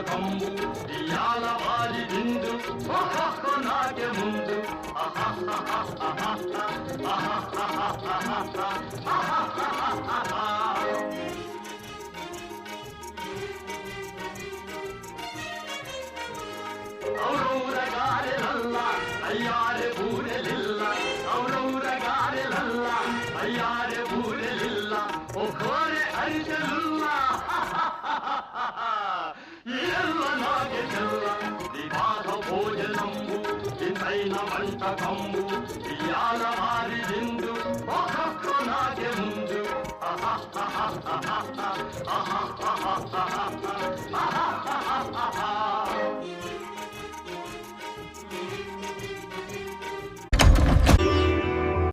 వంటకంబు ఇయాల వారి విందు నాకే ముందు ఔరౌరగారెలల్ల అయ్యారె బూరెలిల్ల ఔరౌరగారెలల్ల అయ్యారె బూరెలిల్ల ఒక్కోరె అరిసెలుల్ల ఇల్ల నాగే చెల్ల వివాహ భోజనంబు ఇంతైన వంటకంబు